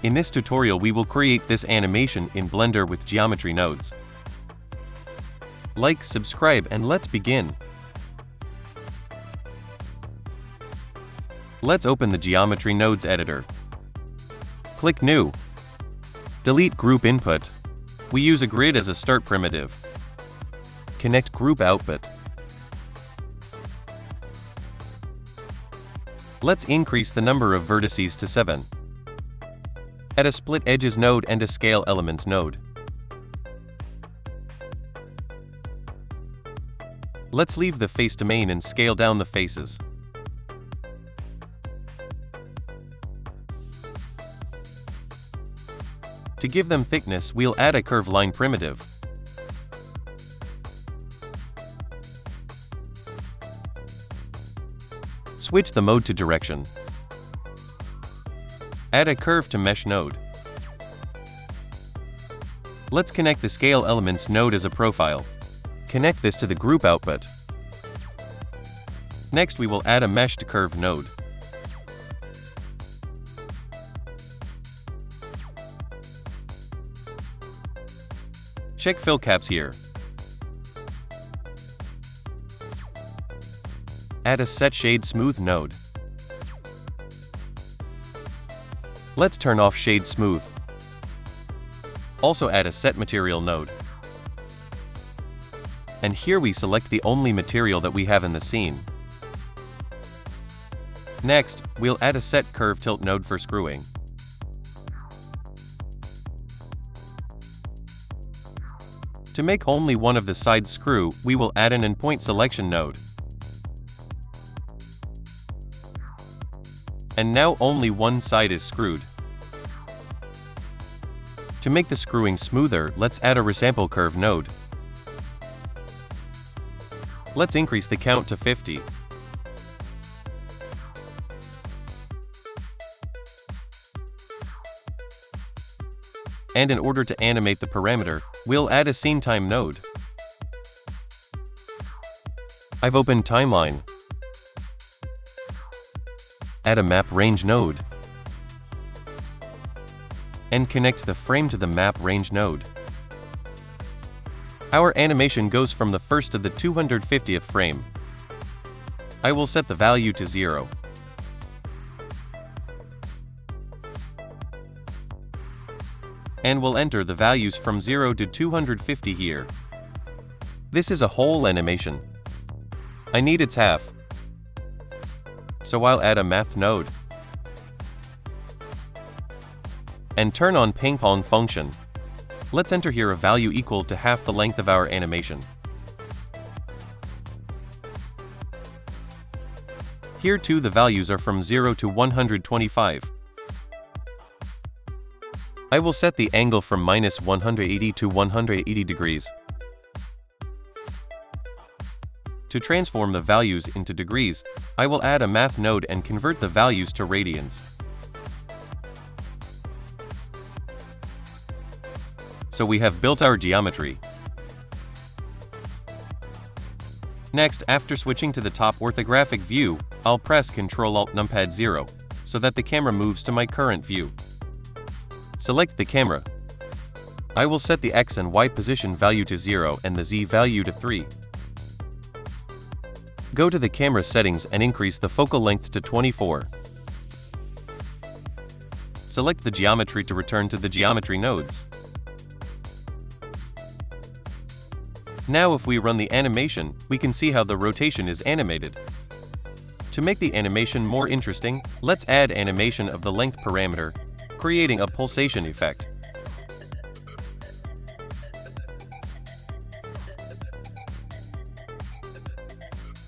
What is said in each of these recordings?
In this tutorial we will create this animation in Blender with geometry nodes. Like, subscribe, and let's begin. Let's open the Geometry Nodes editor. Click New. Delete Group Input. We use a grid as a start primitive. Connect Group Output. Let's increase the number of vertices to 7. Add a Split Edges node and a Scale Elements node. Let's leave the face domain and scale down the faces. To give them thickness, we'll add a curve line primitive. Switch the mode to direction. Add a curve to mesh node. Let's connect the Scale Elements node as a profile. Connect this to the group output. Next we will add a mesh to curve node. Check fill caps here. Add a Set Shade Smooth node. Let's turn off Shade Smooth. Also add a Set Material node. And here we select the only material that we have in the scene. Next, we'll add a Set Curve Tilt node for screwing. To make only one of the sides screw, we will add an Endpoint Selection node. And now only one side is screwed. To make the screwing smoother, let's add a Resample Curve node. Let's increase the count to 50. And in order to animate the parameter, we'll add a Scene Time node. I've opened Timeline. Add a Map Range node. And connect the frame to the Map Range node. Our animation goes from the first to the 250th frame. I will set the value to 0. And we'll enter the values from 0 to 250 here. This is a whole animation. I need its half. So I'll add a Math node. And turn on Ping Pong function. Let's enter here a value equal to half the length of our animation. Here too the values are from 0 to 125. I will set the angle from -180 to 180 degrees. To transform the values into degrees, I will add a Math node and convert the values to radians. So we have built our geometry. Next, after switching to the top orthographic view, I'll press Ctrl-Alt-Numpad 0, so that the camera moves to my current view. Select the camera. I will set the X and Y position value to 0 and the Z value to 3. Go to the camera settings and increase the focal length to 24. Select the geometry to return to the geometry nodes. Now if we run the animation, we can see how the rotation is animated. To make the animation more interesting, let's add animation of the length parameter, creating a pulsation effect.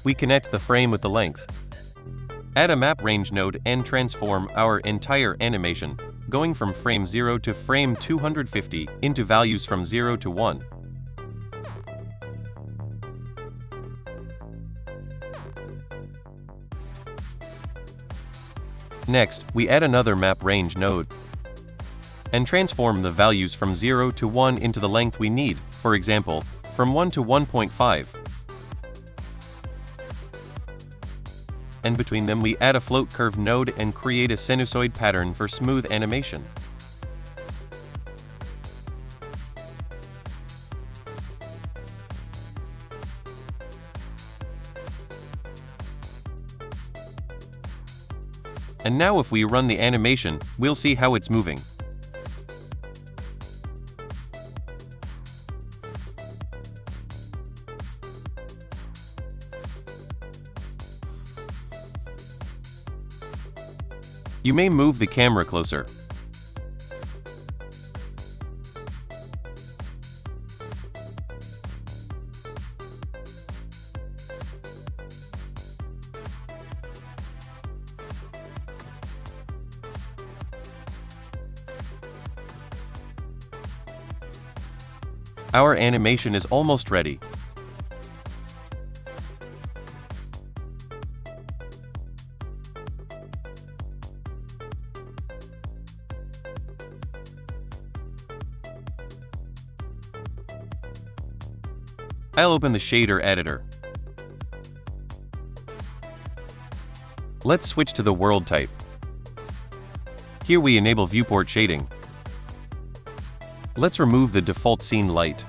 We connect the frame with the length. Add a Map Range node and transform our entire animation, going from frame 0 to frame 250 into values from 0 to 1. Next, we add another Map Range node and transform the values from 0 to 1 into the length we need, for example, from 1 to 1.5. And between them we add a Float Curve node and create a sinusoid pattern for smooth animation. And now if we run the animation, we'll see how it's moving. You may move the camera closer. Our animation is almost ready. I'll open the shader editor. Let's switch to the world type. Here we enable viewport shading. Let's remove the default scene light.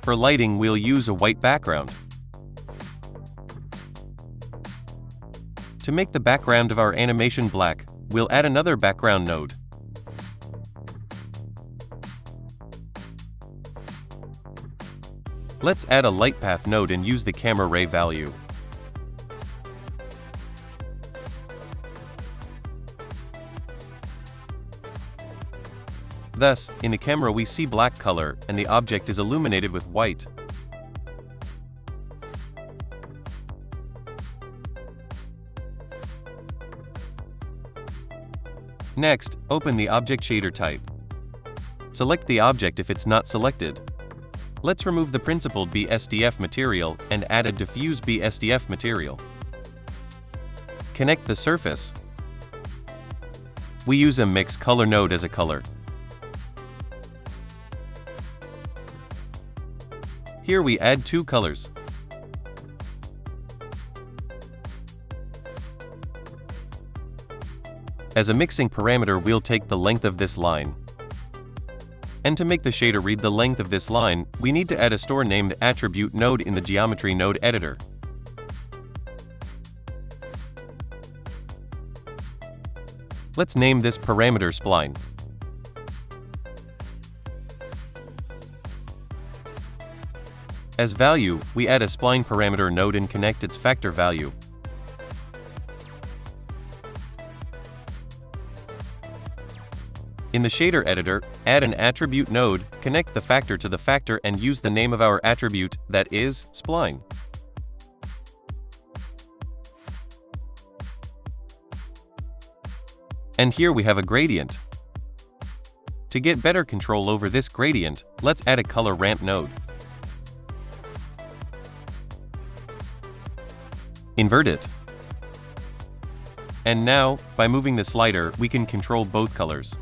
For lighting, we'll use a white background. To make the background of our animation black, we'll add another background node. Let's add a light path node and use the camera ray value. Thus, in the camera we see black color and the object is illuminated with white. Next, open the object shader type. Select the object if it's not selected. Let's remove the principled BSDF material and add a diffuse BSDF material. Connect the surface. We use a mix color node as a color. Here we add two colors. As a mixing parameter, we'll take the length of this line. And to make the shader read the length of this line, we need to add a store named attribute node in the geometry node editor. Let's name this parameter spline. As value, we add a spline parameter node and connect its factor value. In the shader editor, add an attribute node, connect the factor to the factor and use the name of our attribute, that is, spline. And here we have a gradient. To get better control over this gradient, let's add a color ramp node. Invert it. And now, by moving the slider, we can control both colors.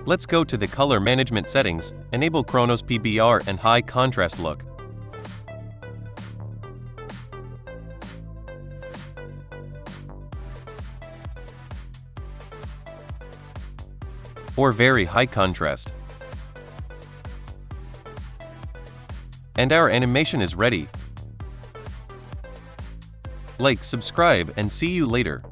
Let's go to the color management settings, enable Chronos PBR and high contrast look. Or very high contrast. And our animation is ready. Like, subscribe, and see you later.